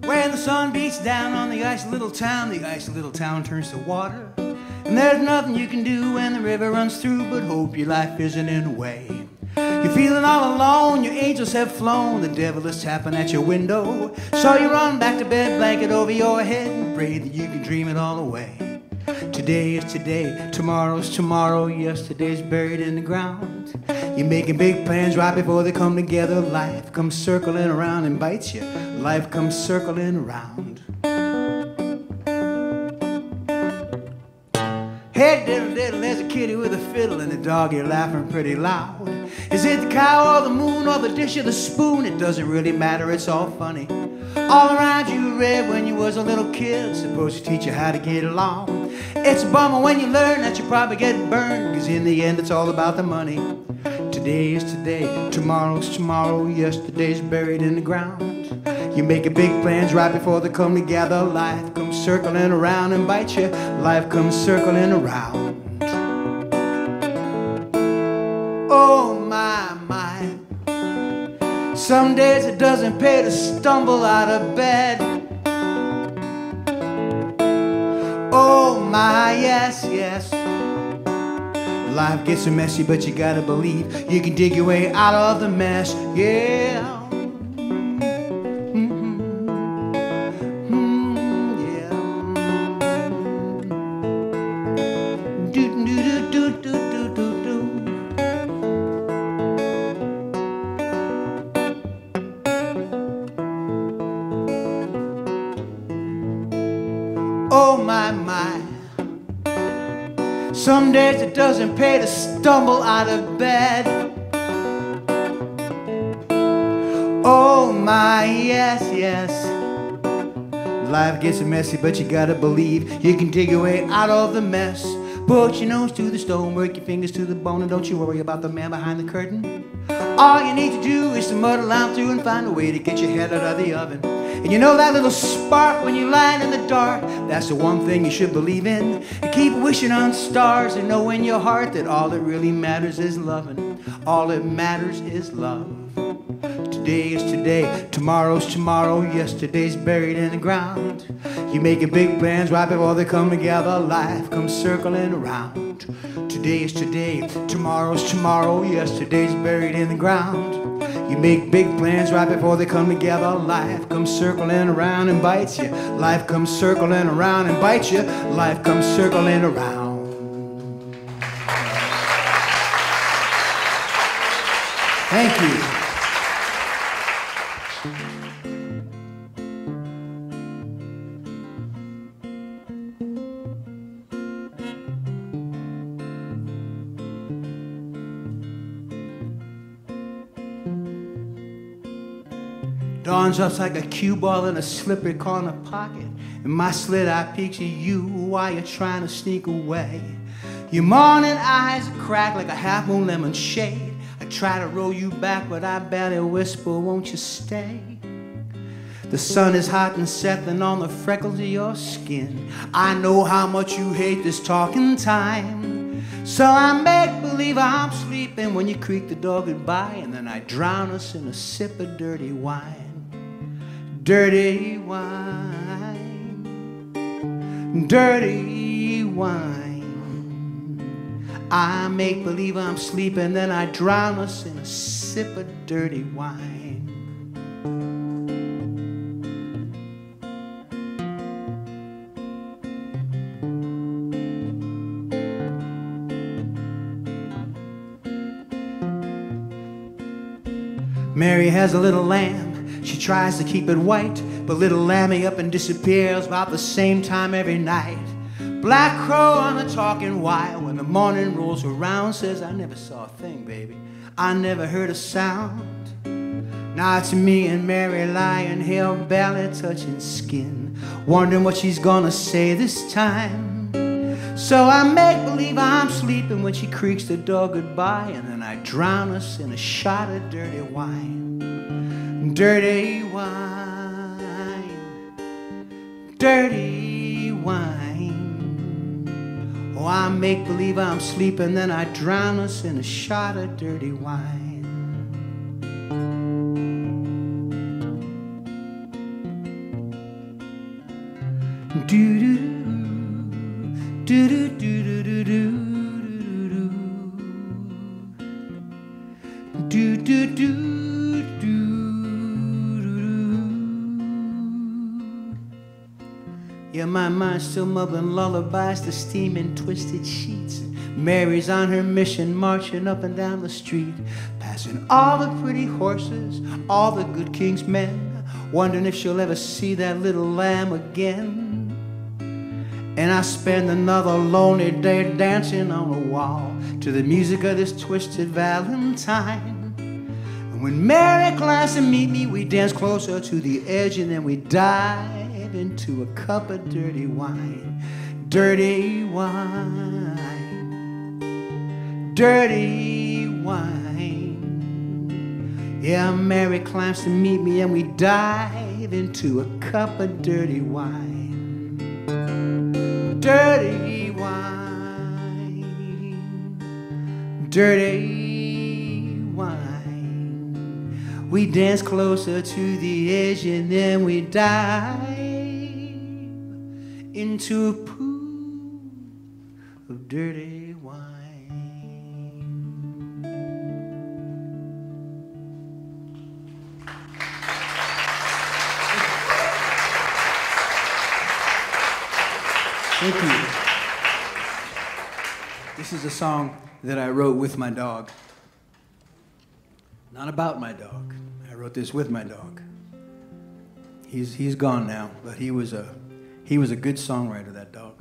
When the sun beats down on the icy little town, the icy little town turns to water. And there's nothing you can do when the river runs through but hope your life isn't in the way. You're feeling all alone, your angels have flown, the devil is tapping at your window. So you run back to bed, blanket over your head, and pray that you can dream it all away. Today is today, tomorrow's tomorrow, yesterday's buried in the ground. You're making big plans right before they come together. Life comes circling around and bites you. Life comes circling around. Hey diddle diddle, there's a kitty with a fiddle and a dog here laughing pretty loud. Is it the cow or the moon or the dish or the spoon? It doesn't really matter, it's all funny. All around you read when you was a little kid, supposed to teach you how to get along. It's a bummer when you learn that you probably get burned, cause in the end it's all about the money. Today is today, tomorrow's tomorrow, yesterday's buried in the ground. You making big plans right before they come together. Life comes circling around and bites you. Life comes circling around. Oh my, my. Some days it doesn't pay to stumble out of bed. Oh my, yes, yes. Life gets so messy, but you gotta believe you can dig your way out of the mess. Yeah. Oh my, my. Some days it doesn't pay to stumble out of bed. Oh my, yes, yes. Life gets messy, but you gotta believe you can dig your way out of the mess. Put your nose to the stone, work your fingers to the bone, and don't you worry about the man behind the curtain. All you need to do is to muddle on through and find a way to get your head out of the oven. And you know that little spark when you're lying in the dark, that's the one thing you should believe in. And keep wishing on stars and know in your heart that all that really matters is loving. All that matters is love. Today is today, tomorrow's tomorrow, yesterday's buried in the ground. You're making big plans right before they come together. Life comes circling around. Today is today, tomorrow's tomorrow, yesterday's buried in the ground. You make big plans right before they come together. Life comes circling around and bites you. Life comes circling around and bites you. Life comes circling around. Thank you. Dawn's up like a cue ball in a slippery corner pocket, and my slit-eye peeks at you while you're trying to sneak away. Your morning eyes crack like a half-moon lemon shade. I try to roll you back, but I barely whisper, won't you stay? The sun is hot and settling on the freckles of your skin. I know how much you hate this talking time, so I make believe I'm sleeping when you creak the door goodbye, and then I drown us in a sip of dirty wine. Dirty wine, dirty wine. I make believe I'm sleeping, then I drown us in a sip of dirty wine. Mary has a little lamb. She tries to keep it white, but little Lammy up and disappears about the same time every night. Black crow on the talking wire when the morning rolls around says, I never saw a thing, baby. I never heard a sound. Now it's me and Mary lying here, barely touching skin, wondering what she's gonna say this time. So I make believe I'm sleeping when she creaks the door goodbye, and then I drown us in a shot of dirty wine. Dirty wine, dirty wine. Oh, I make believe I'm sleeping, then I drown us in a shot of dirty wine. Do do do do do do do do do do do. Yeah, my mind's still mumbling lullabies to steaming twisted sheets. Mary's on her mission, marching up and down the street, passing all the pretty horses, all the good king's men, wondering if she'll ever see that little lamb again. And I spend another lonely day dancing on a wall to the music of this twisted valentine. And when Mary climbs to meet me, we dance closer to the edge, and then we dive into a cup of dirty wine. Dirty wine. Dirty wine. Yeah, Mary climbs to meet me, and we dive into a cup of dirty wine. Dirty wine. Dirty wine. We dance closer to the edge, and then we dive into a pool of dirty wine. Thank you. This is a song that I wrote with my dog. Not about my dog. I wrote this with my dog. He's gone now, but he was a good songwriter, that dog.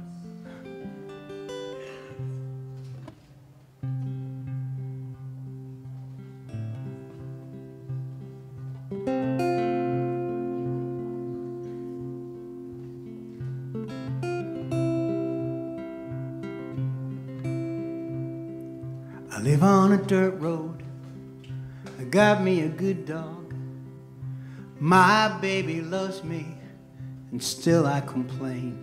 I live on a dirt road. I got me a good dog. My baby loves me, and still I complain.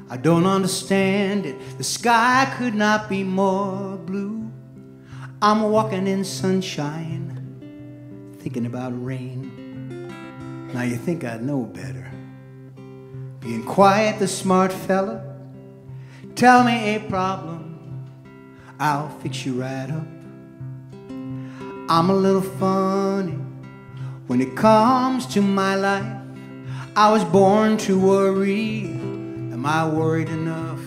I don't understand it. The sky could not be more blue. I'm walking in sunshine, thinking about rain. Now you think I'd know better. Being quiet, the smart fella. Tell me a problem, I'll fix you right up. I'm a little funny when it comes to my life. I was born to worry. Am I worried enough?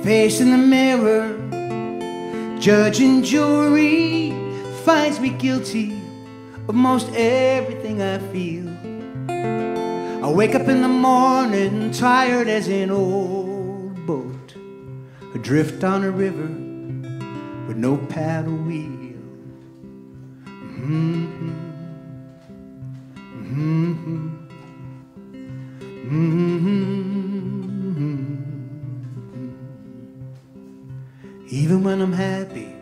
Face in the mirror, judge and jury finds me guilty of most everything I feel. I wake up in the morning tired as an old boat, adrift on a river with no paddle wheel. Even when I'm happy,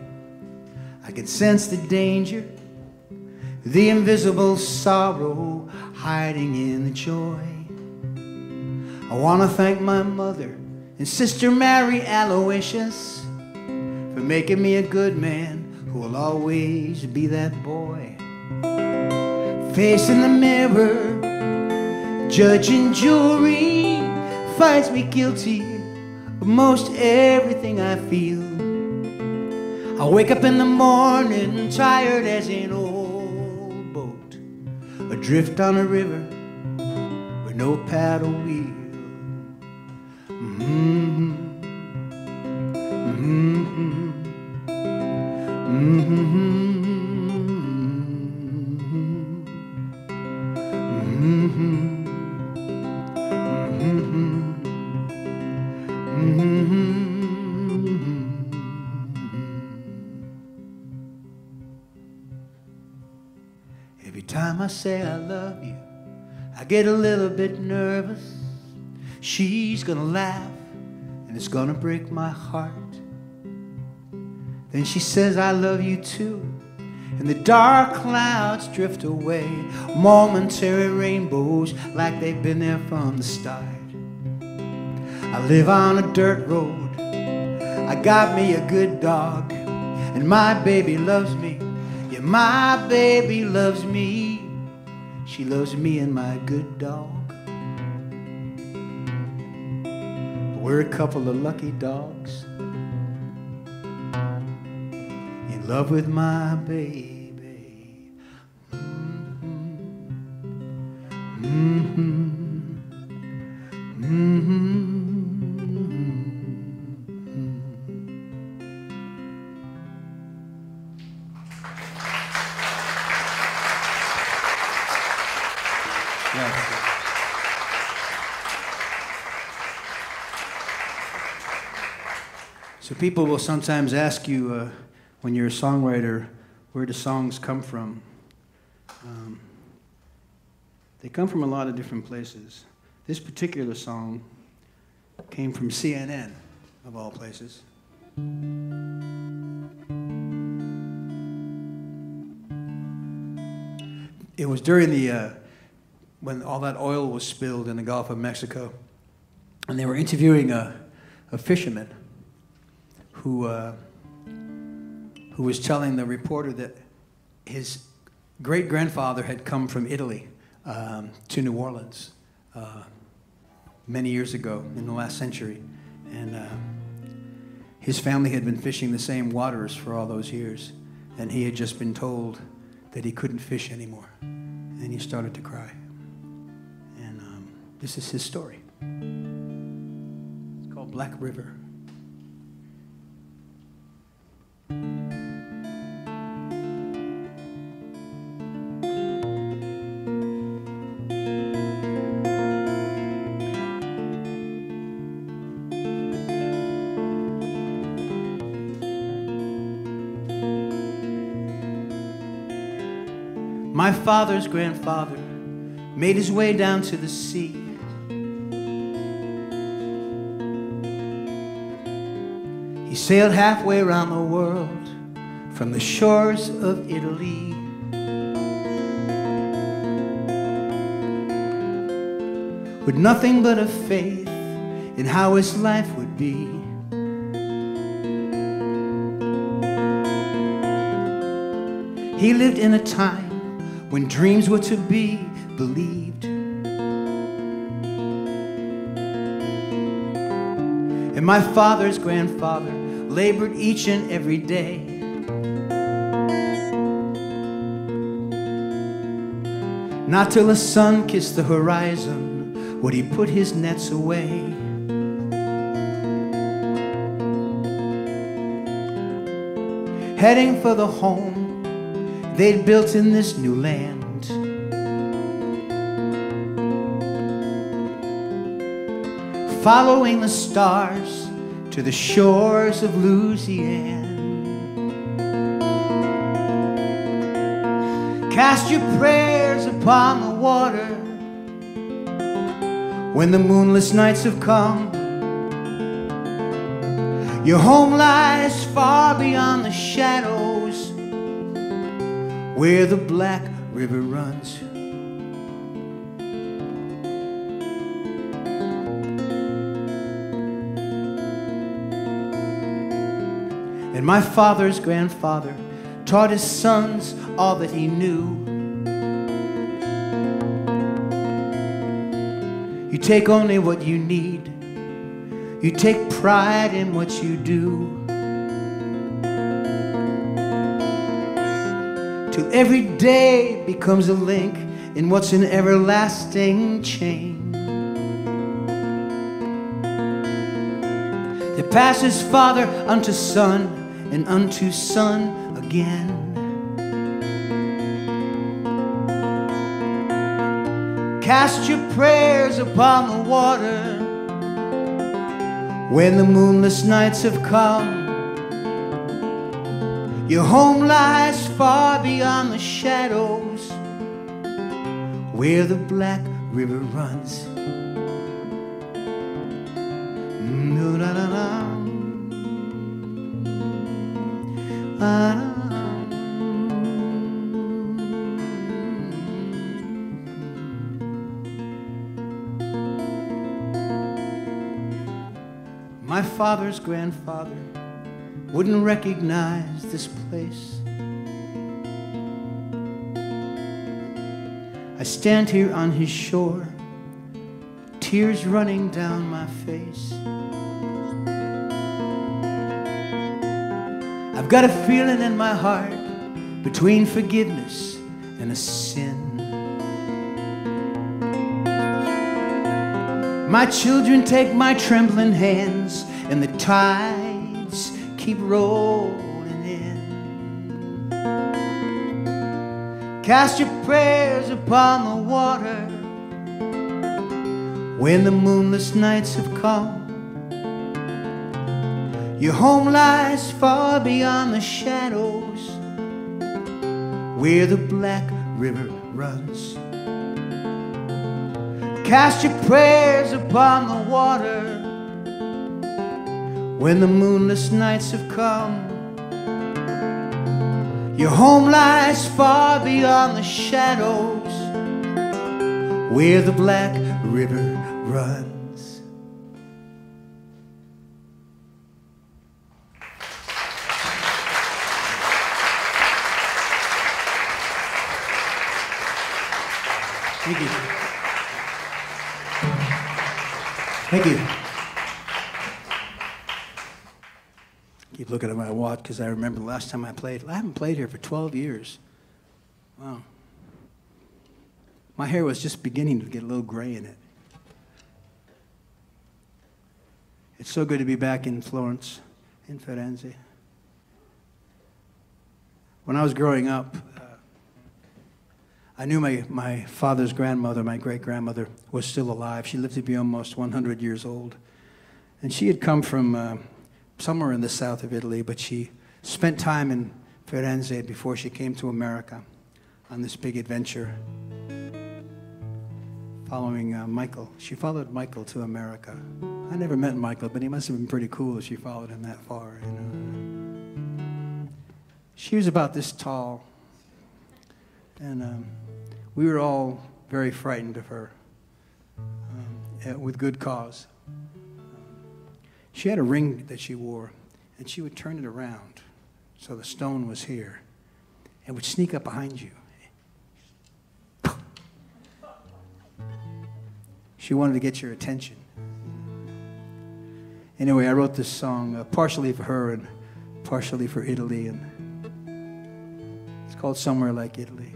I can sense the danger, the invisible sorrow hiding in the joy. I want to thank my mother and Sister Mary Aloysius for making me a good man who will always be that boy. Face in the mirror, judge and jury finds me guilty of most everything I feel. I wake up in the morning tired as an old boat, adrift on a river with no paddle wheel. Every time I say I love you, I get a little bit nervous. She's gonna laugh and it's gonna break my heart. Then she says I love you too, and the dark clouds drift away, momentary rainbows like they've been there from the start. I live on a dirt road, I got me a good dog, and my baby loves me. Yeah, my baby loves me. She loves me and my good dog. We're a couple of lucky dogs in love with my baby. So people will sometimes ask you, when you're a songwriter, where do songs come from? They come from a lot of different places. This particular song came from CNN, of all places. It was during the, when all that oil was spilled in the Gulf of Mexico, and they were interviewing a fisherman who was telling the reporter that his great-grandfather had come from Italy to New Orleans many years ago in the last century. And his family had been fishing the same waters for all those years. And he had just been told that he couldn't fish anymore. And he started to cry. And this is his story. It's called Black River. My father's grandfather made his way down to the sea. He sailed halfway around the world from the shores of Italy. With nothing but a faith in how his life would be. He lived in a time when dreams were to be believed. And my father's grandfather labored each and every day. Not till the sun kissed the horizon would he put his nets away. Heading for the home they'd built in this new land. Following the stars to the shores of Louisiana. Cast your prayers upon the water when the moonless nights have come. Your home lies far beyond the shadows where the Black River runs. And my father's grandfather taught his sons all that he knew. You take only what you need. You take pride in what you do. Till every day becomes a link in what's an everlasting chain that passes father unto son and unto son again. Cast your prayers upon the water when the moonless nights have come. Your home lies far beyond the shadows where the Black River runs. My father's grandfather wouldn't recognize this place. I stand here on his shore, tears running down my face. I've got a feeling in my heart between forgiveness and a sin. My children take my trembling hands, and the tides keep rolling in. Cast your prayers upon the water when the moonless nights have come. Your home lies far beyond the shadows where the black river runs. Cast your prayers upon the water when the moonless nights have come. Your home lies far beyond the shadows where the black river runs. Thank you. Thank you. Keep looking at my watch because I remember the last time I played. I haven't played here for 12 years. Wow. My hair was just beginning to get a little gray in it. It's so good to be back in Florence, in Firenze. When I was growing up, I knew my father's grandmother, my great-grandmother, was still alive. She lived to be almost 100 years old. And she had come from somewhere in the south of Italy, but she spent time in Firenze before she came to America on this big adventure. Following Michael. She followed Michael to America. I never met Michael, but he must have been pretty cool if she followed him that far, you know. She was about this tall, and we were all very frightened of her, with good cause. She had a ring that she wore, and she would turn it around so the stone was here, and would sneak up behind you. She wanted to get your attention. Anyway, I wrote this song partially for her and partially for Italy, and it's called Somewhere Like Italy.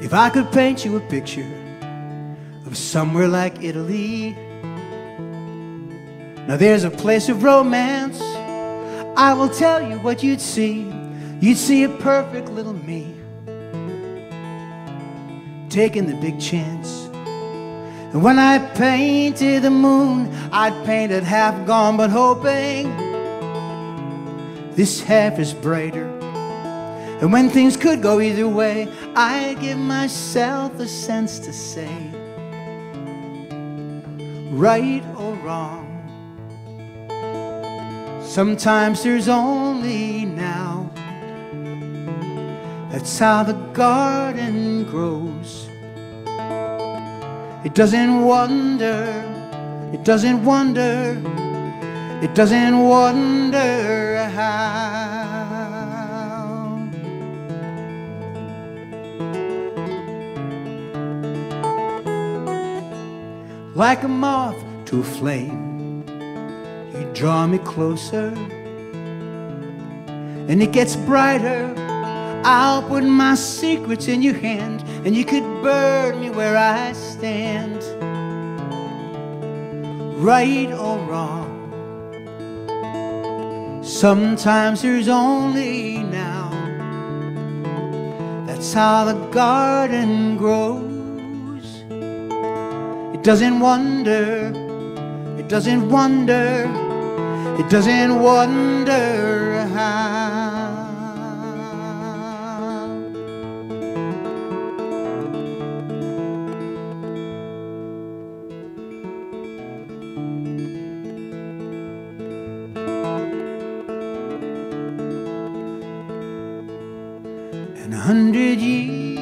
If I could paint you a picture of somewhere like Italy, now there's a place of romance, I will tell you what you'd see. You'd see a perfect little me, taking the big chance. And when I painted the moon, I'd paint it half gone, but hoping this half is brighter. And when things could go either way, I'd give myself a sense to say, right or wrong. Sometimes there's only now. That's how the garden grows. It doesn't wonder, it doesn't wonder, it doesn't wonder how. Like a moth to a flame, you draw me closer, and it gets brighter. I'll put my secrets in your hand, and you could burn me where I stand. Right or wrong, sometimes there's only now. That's how the garden grows. It doesn't wonder, it doesn't wonder, it doesn't wonder how. And 100 years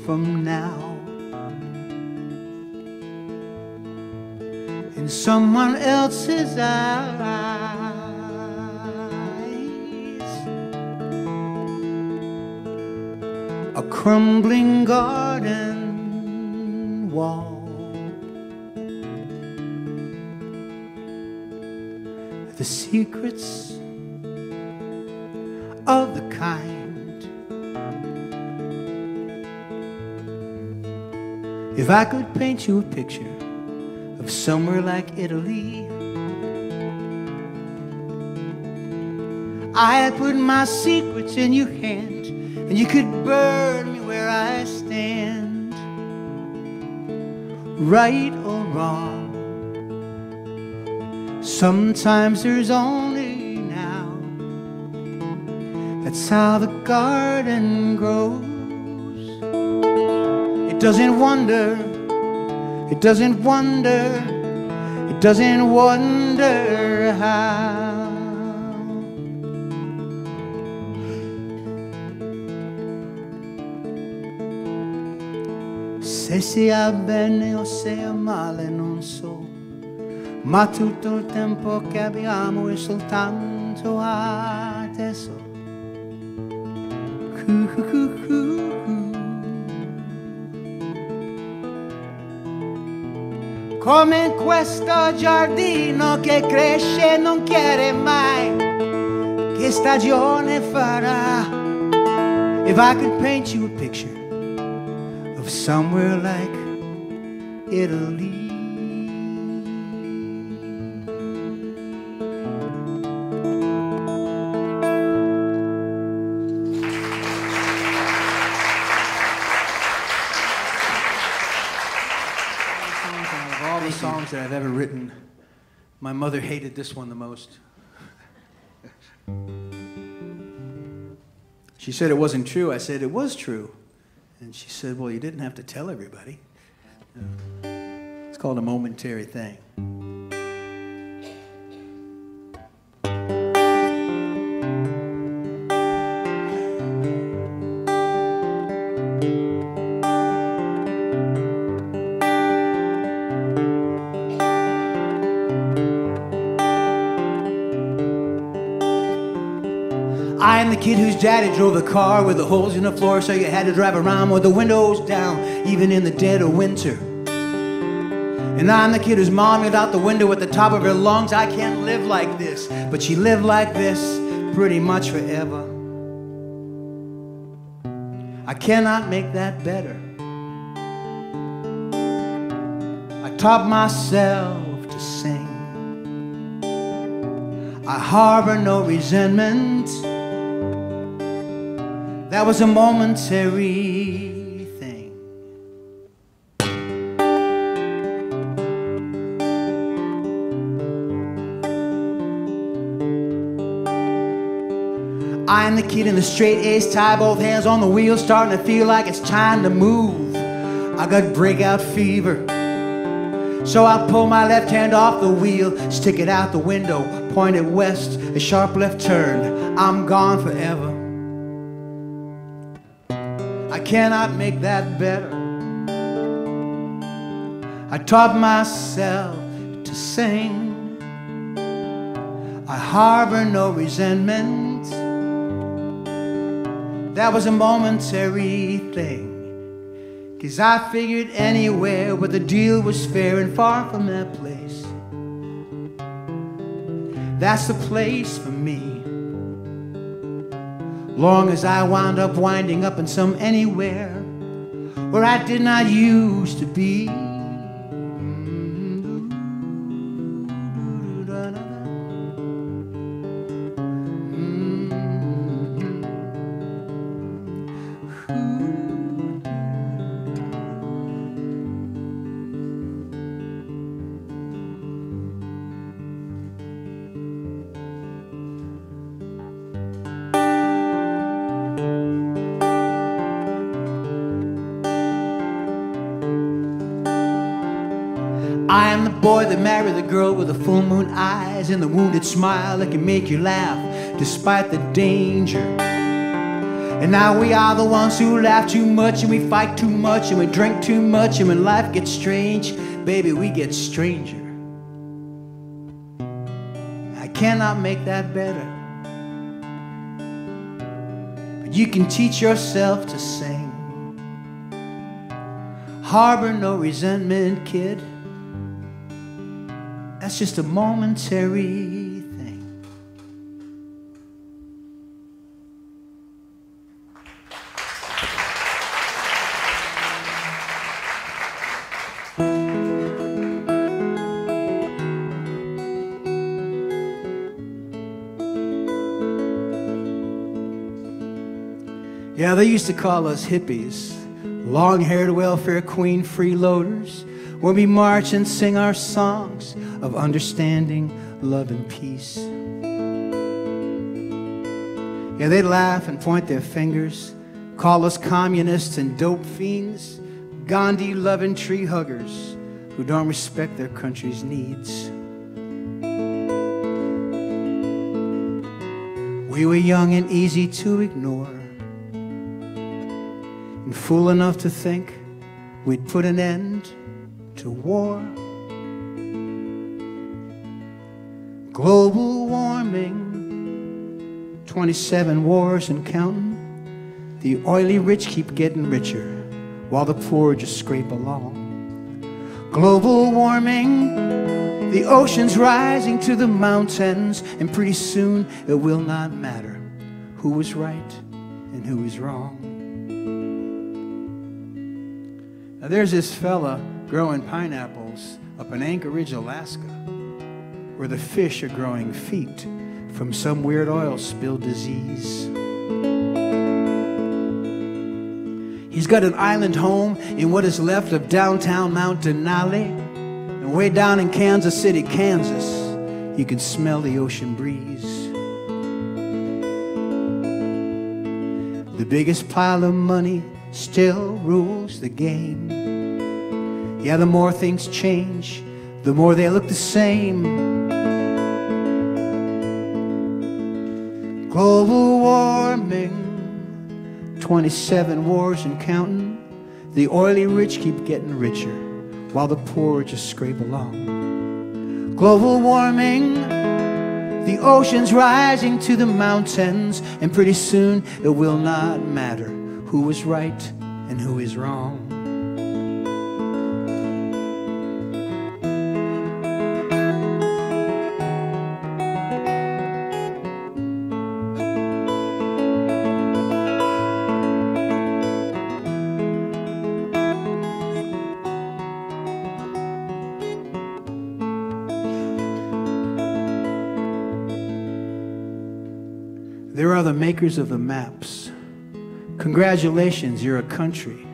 from now, someone else's eyes. A crumbling garden wall, the secrets of the kind. If I could paint you a picture of somewhere like Italy, I'd put my secrets in your hand, and you could burn me where I stand. Right or wrong, sometimes there's only now. That's how the garden grows. It doesn't wonder, it doesn't wonder, it doesn't wonder how. Se sia bene o sia male non so, ma tutto il tempo che abbiamo è soltanto adesso. Come questo giardino che cresce e non chiede mai che stagione farà. If I could paint you a picture of somewhere like Italy. Of all the songs that I've ever written, my mother hated this one the most. She said it wasn't true. I said it was true. And she said, well, you didn't have to tell everybody. It's called a momentary thing. I am the kid whose daddy drove the car with the holes in the floor, so you had to drive around with the windows down, even in the dead of winter. And I'm the kid whose mom yelled out the window at the top of her lungs, I can't live like this. But she lived like this pretty much forever. I cannot make that better. I taught myself to sing. I harbor no resentment. That was a momentary thing. I am the kid in the straight A's tie, both hands on the wheel, starting to feel like it's time to move. I got breakout fever, so I pull my left hand off the wheel, stick it out the window, point it west, a sharp left turn. I'm gone forever. I cannot make that better. I taught myself to sing. I harbor no resentment. That was a momentary thing. 'Cause I figured anywhere where the deal was fair, and far from that place, that's the place for me. Long as I wound up winding up in some anywhere where I did not used to be. I am the boy that married the girl with the full moon eyes and the wounded smile that can make you laugh despite the danger. And now we are the ones who laugh too much, and we fight too much, and we drink too much, and when life gets strange, baby, we get stranger. cannot make that better. But you can teach yourself to sing. Harbor no resentment, kid. That's just a momentary thing. Yeah, they used to call us hippies, long-haired welfare queen freeloaders, when we march and sing our songs of understanding, love, and peace. Yeah, they'd laugh and point their fingers, call us communists and dope fiends, Gandhi-loving tree huggers who don't respect their country's needs. We were young and easy to ignore, and fool enough to think we'd put an end to war. Global warming, 27 wars and counting. The oily rich keep getting richer while the poor just scrape along. Global warming, the oceans rising to the mountains, and pretty soon it will not matter who was right and who is wrong. Now there's this fella growing pineapples up in Anchorage, Alaska, where the fish are growing feet from some weird oil spill disease. He's got an island home in what is left of downtown Mount Denali, and way down in Kansas City, Kansas, you can smell the ocean breeze. The biggest pile of money still rules the game. Yeah, the more things change, the more they look the same. Global warming, 27 wars and counting. The oily rich keep getting richer while the poor just scrape along. Global warming, the oceans rising to the mountains, and pretty soon it will not matter who was right and who is wrong. There are the makers of the maps. Congratulations, you're a country.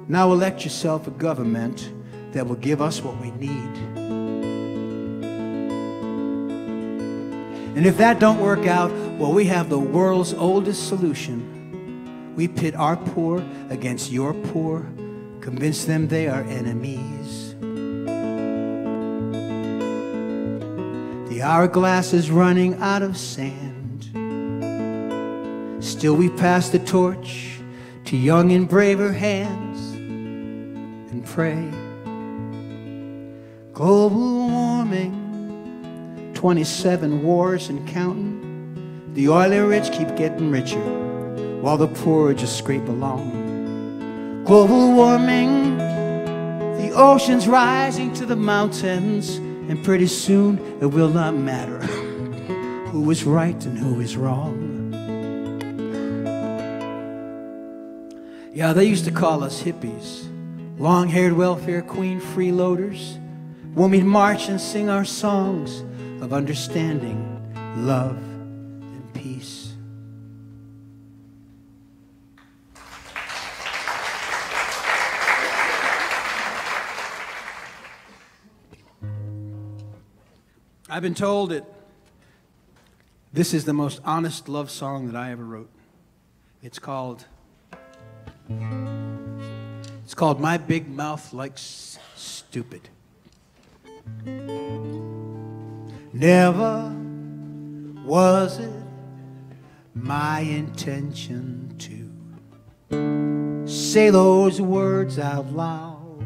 Now elect yourself a government that will give us what we need. And if that don't work out, well, we have the world's oldest solution. We pit our poor against your poor, convince them they are enemies. The hourglass is running out of sand. Still we pass the torch to young and braver hands and pray. Global warming, 27 wars and counting. The oily rich keep getting richer while the poor just scrape along. Global warming, the oceans rising to the mountains, and pretty soon it will not matter who is right and who is wrong. Yeah, they used to call us hippies, long-haired welfare queen freeloaders, when we'd march and sing our songs of understanding, love, and peace. I've been told that this is the most honest love song that I ever wrote. It's called My Big Mouth Likes Stupid. Never was it my intention to say those words out loud.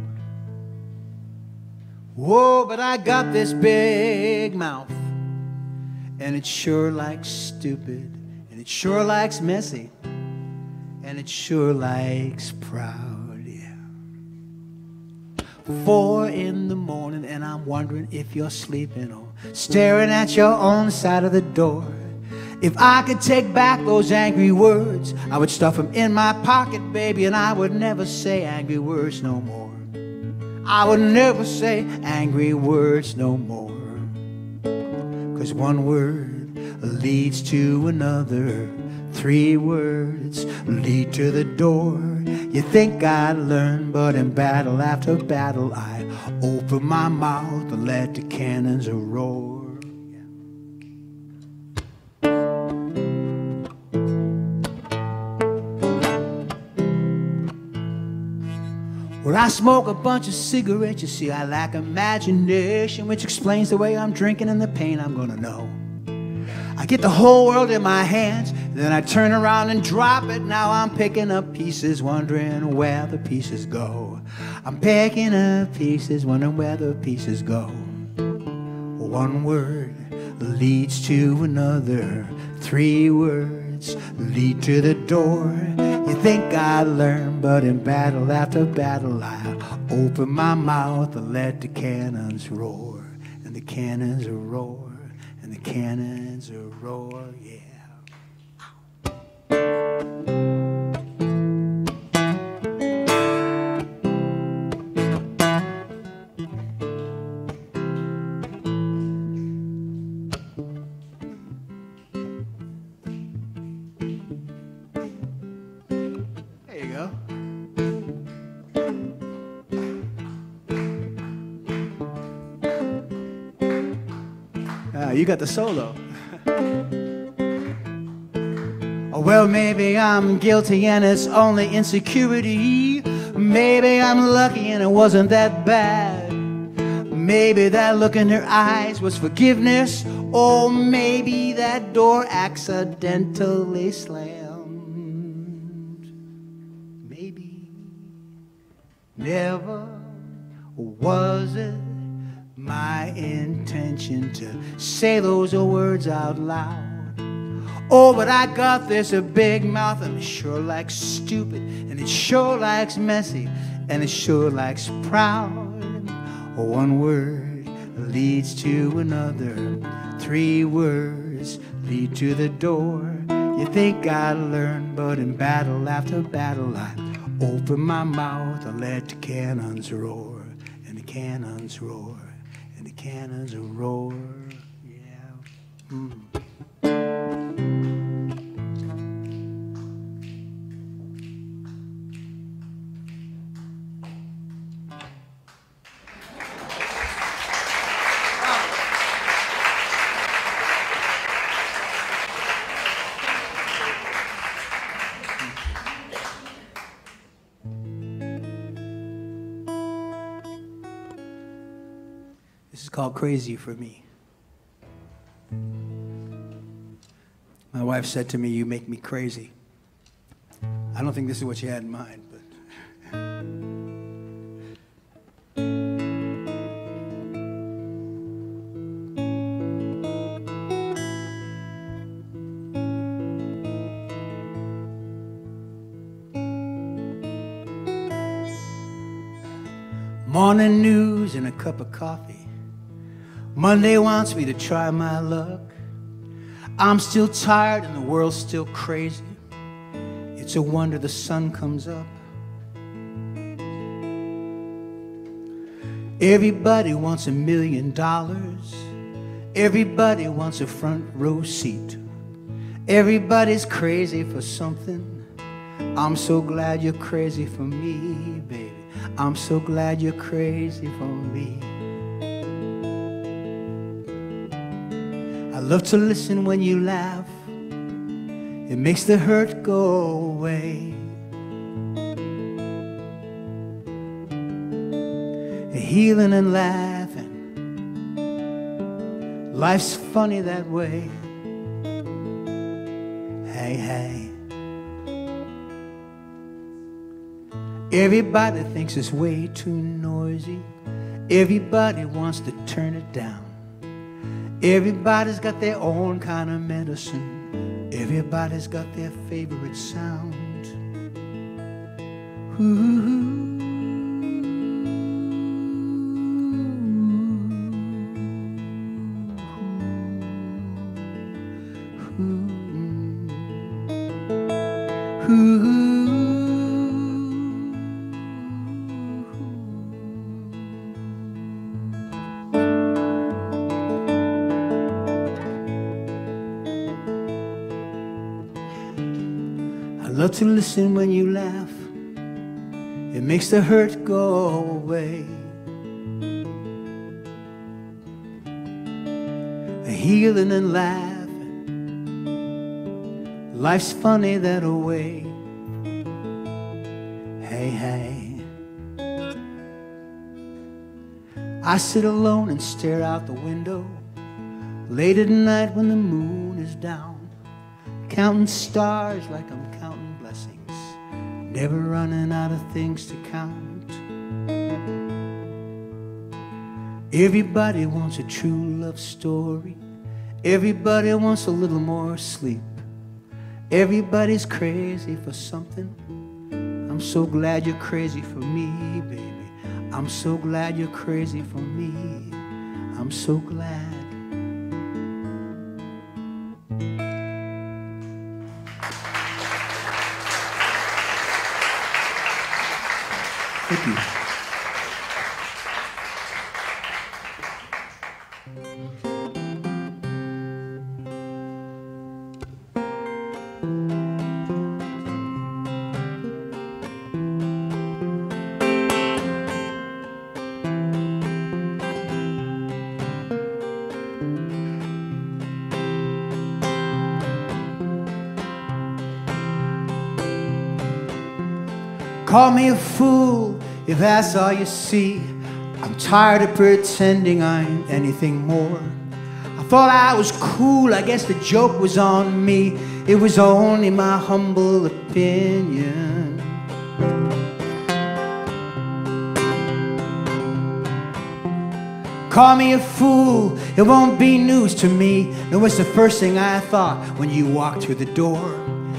Whoa, but I got this big mouth, and it sure likes stupid, and it sure likes messy, and it sure likes proud, yeah. 4 in the morning and I'm wondering if you're sleeping or staring at your own side of the door. If I could take back those angry words, I would stuff them in my pocket, baby, and I would never say angry words no more. I would never say angry words no more. 'Cause one word leads to another, 3 words lead to the door. You think I'd learn, but in battle after battle I open my mouth and let the cannons roar. Well, I smoke a bunch of cigarettes, you see I lack imagination, which explains the way I'm drinking and the pain I'm gonna know. I get the whole world in my hands, then I turn around and drop it. Now I'm picking up pieces, wondering where the pieces go. I'm picking up pieces, wondering where the pieces go. One word leads to another, 3 words lead to the door. You think I'd learn, but in battle after battle I open my mouth and let the cannons roar. And the cannons roar, and the cannons roar, yeah. You got the solo. Oh, well, maybe I'm guilty and it's only insecurity. Maybe I'm lucky and it wasn't that bad. Maybe that look in her eyes was forgiveness. Or maybe that door accidentally slammed. Maybe never was it my intention to say those words out loud. Oh, but I got this a big mouth and it sure likes stupid, and it sure likes messy, and it sure likes proud. One word leads to another, 3 words lead to the door. You think I'd learn, but in battle after battle I open my mouth and let the cannons roar, and the cannons roar. And the cannons roar, yeah. This is called Crazy for Me. My wife said to me, "You make me crazy." I don't think this is what you had in mind, but morning news and a cup of coffee. Monday wants me to try my luck. I'm still tired and the world's still crazy. It's a wonder the sun comes up. Everybody wants $1 million. Everybody wants a front row seat. Everybody's crazy for something. I'm so glad you're crazy for me, baby. I'm so glad you're crazy for me. I love to listen when you laugh. It makes the hurt go away. Healing and laughing, life's funny that way. Hey, hey. Everybody thinks it's way too noisy. Everybody wants to turn it down. Everybody's got their own kind of medicine. Everybody's got their favorite sound. Ooh. I love to listen when you laugh. It makes the hurt go away. Healing and laughing, life's funny that way. Hey, hey. I sit alone and stare out the window late at night when the moon is down, counting stars like I'm counting blessings, never running out of things to count. Everybody wants a true love story. Everybody wants a little more sleep. Everybody's crazy for something. I'm so glad you're crazy for me, baby. I'm so glad you're crazy for me. I'm so glad. Thank you. Call me a fool if that's all you see. I'm tired of pretending I'm anything more. I thought I was cool, I guess the joke was on me. It was only my humble opinion. Call me a fool, it won't be news to me. No, it's the first thing I thought when you walked through the door.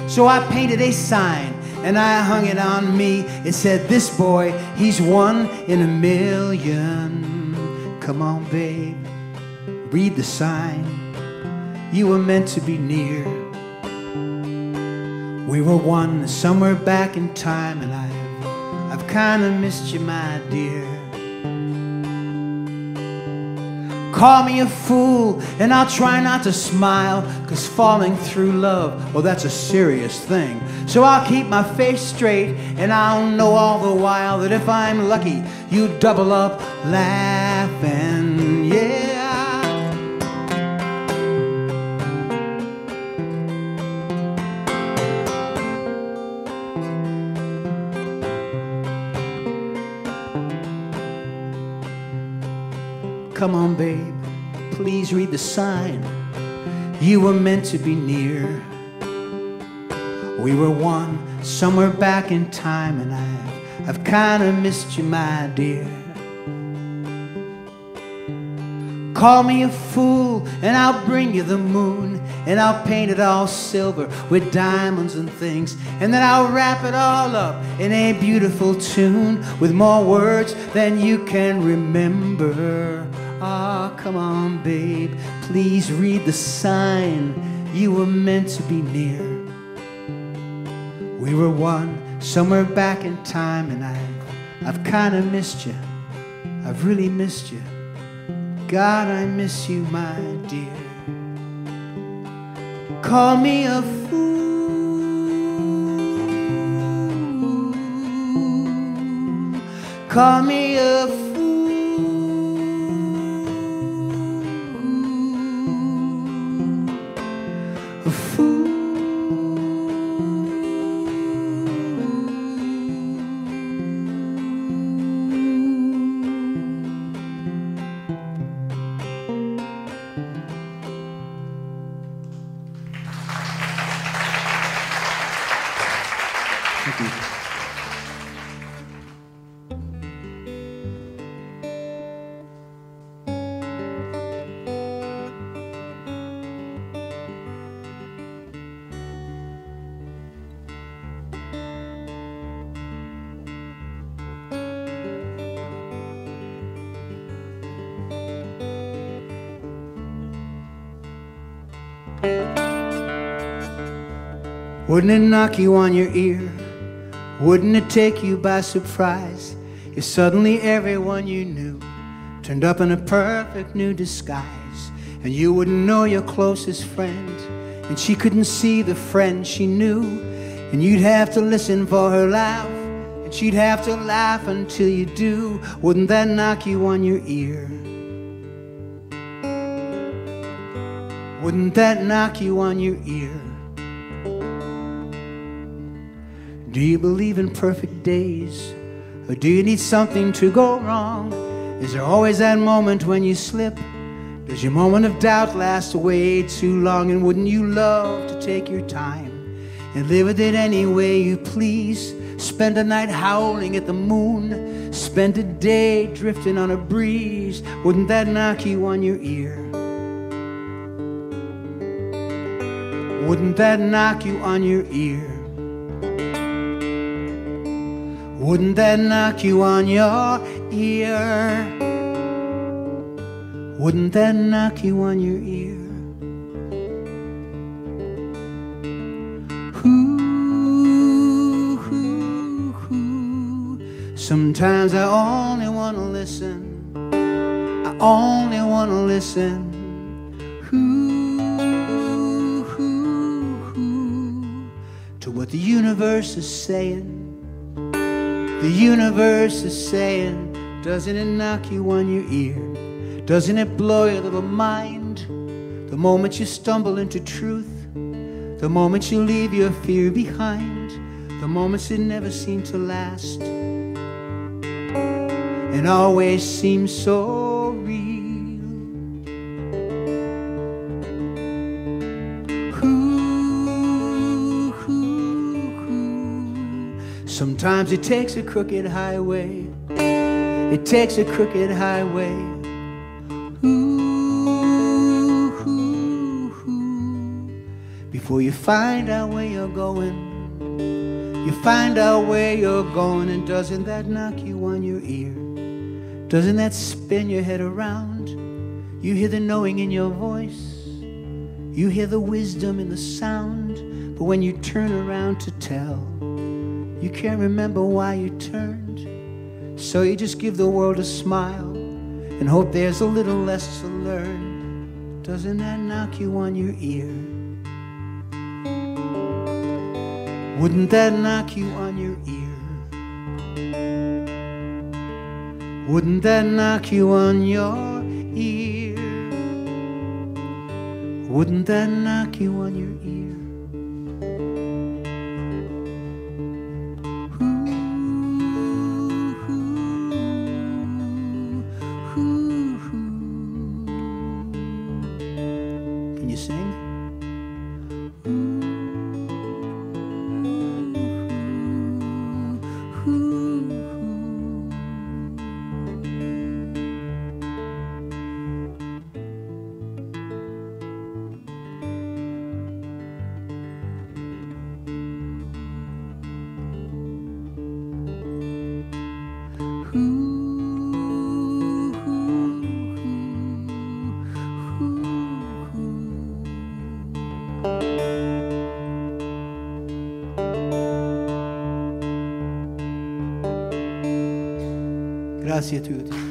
So I painted a sign and I hung it on me. It said, this boy, he's one in a million. Come on, babe, read the sign. You were meant to be near. We were one somewhere back in time, and I've kind of missed you, my dear. Call me a fool, and I'll try not to smile, 'cause falling through love, well, that's a serious thing. So I'll keep my face straight, and I'll know all the while that if I'm lucky, you double up laughing, yeah. Come on, babe, please read the sign. You were meant to be near. We were one somewhere back in time, and I've kind of missed you, my dear. Call me a fool, and I'll bring you the moon, and I'll paint it all silver with diamonds and things, and then I'll wrap it all up in a beautiful tune with more words than you can remember. Ah, come on, babe, please read the sign. You were meant to be near. We were one somewhere back in time, and I've kind of missed you. I've really missed you. God, I miss you, my dear. Call me a fool. Call me a fool. A fool. Wouldn't it knock you on your ear? Wouldn't it take you by surprise if suddenly everyone you knew turned up in a perfect new disguise, and you wouldn't know your closest friend, and she couldn't see the friend she knew, and you'd have to listen for her laugh, and she'd have to laugh until you do? Wouldn't that knock you on your ear? Wouldn't that knock you on your ear? Do you believe in perfect days? Or do you need something to go wrong? Is there always that moment when you slip? Does your moment of doubt last way too long? And wouldn't you love to take your time and live with it any way you please? Spend a night howling at the moon, spend a day drifting on a breeze. Wouldn't that knock you on your ear? Wouldn't that knock you on your ear? Wouldn't that knock you on your ear? Wouldn't that knock you on your ear? Ooh, ooh, ooh. Sometimes I only want to listen. I only want to listen. Ooh, ooh, ooh, to what the universe is saying. The universe is saying, doesn't it knock you on your ear? Doesn't it blow your little mind? The moment you stumble into truth, the moment you leave your fear behind, the moments that never seem to last and always seem so real. Sometimes it takes a crooked highway. It takes a crooked highway. Ooh, ooh, ooh. Before you find out where you're going, you find out where you're going, and doesn't that knock you on your ear? Doesn't that spin your head around? You hear the knowing in your voice, you hear the wisdom in the sound, but when you turn around to tell, you can't remember why you turned, so you just give the world a smile and hope there's a little less to learn. Doesn't that knock you on your ear? Wouldn't that knock you on your ear? Wouldn't that knock you on your ear? Wouldn't that knock you on your ear? Grazie tutti.